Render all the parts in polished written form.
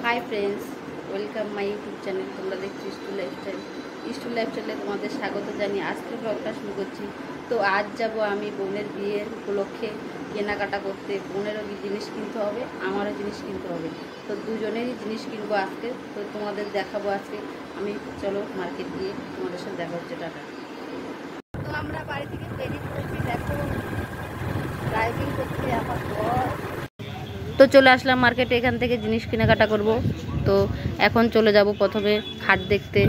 Hi friends, welcome my YouTube channel. তোমরা দেখছি stew লাইফস্টাইলে তোমাদের স্বাগত জানিয়ে আজকে ব্লগটা শুরু করছি। তো আজ যাব আমি বোনের বিয়ের উপলক্ষে কেনাকাটা করতে। বোনেরও জিনিস কিনতে হবে, আমারও জিনিস কিনতে হবে। তো দুজনেরই জিনিস কিনবো আজকে। তো তোমাদের দেখাবো আজকে আমি। চলো মার্কেট গিয়ে তোমাদের সাথে দেখা হচ্ছে। টাটা। তো আমরা বাড়ি থেকে বেরিয়ে পড়েছি, দেখো ড্রাইভিং করতে আমার পর। তো চলে আসলাম মার্কেটে, এখান থেকে জিনিস কেনাকাটা করব। তো এখন চলে যাব প্রথমে খাট দেখতে।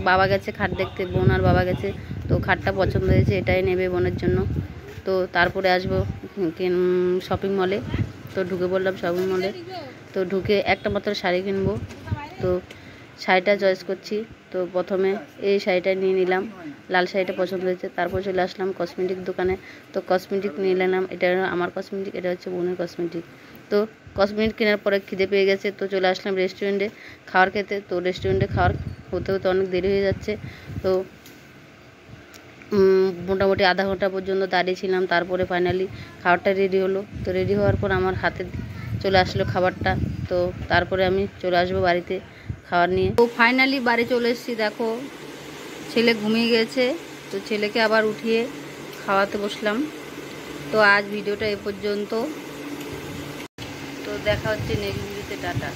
বাবা গেছে খাট দেখতে, বোন আর বাবা গেছে। তো খাটটা পছন্দ হয়েছে, এটাই নেবে বোনের জন্য। তো তারপরে আসবো শপিং মলে। তো ঢুকে পড়লাম শপিং মলে। তো ঢুকে একটা মাত্র শাড়ি কিনবো। তো শাড়িটা চয়েস করছি। তো প্রথমে এই শাড়িটা নিয়ে নিলাম, লাল শাড়িটা পছন্দ হয়েছে। তারপর চলে আসলাম কসমেটিক দোকানে। তো কসমেটিক নিয়ে নিলাম, এটা আমার কসমেটিক, এটা হচ্ছে বোনের কসমেটিক। তো কসমেটিক কেনার পরে খিদে পেয়ে গেছে, তো চলে আসলাম রেস্টুরেন্টে খাওয়ার খেতে। তো রেস্টুরেন্টে খাওয়ার হতে হতে অনেক দেরি হয়ে যাচ্ছে। তো মোটামুটি আধা ঘন্টা পর্যন্ত দাঁড়িয়েছিলাম, তারপরে ফাইনালি খাবারটা রেডি হলো। তো রেডি হওয়ার পর আমার হাতে চলে আসলো খাবারটা। তো তারপরে আমি চলে আসবো বাড়িতে খাবার নিয়ে। তো ফাইনালি বাড়ি চলে এসেছি। দেখো ছেলে ঘুমিয়ে গেছে, তো ছেলেকে আবার উঠিয়ে খাওয়াতে বসলাম। তো আজ ভিডিওটা এ পর্যন্ত। তো দেখা হচ্ছে নেক্সট ভিডিওতে। টাটা।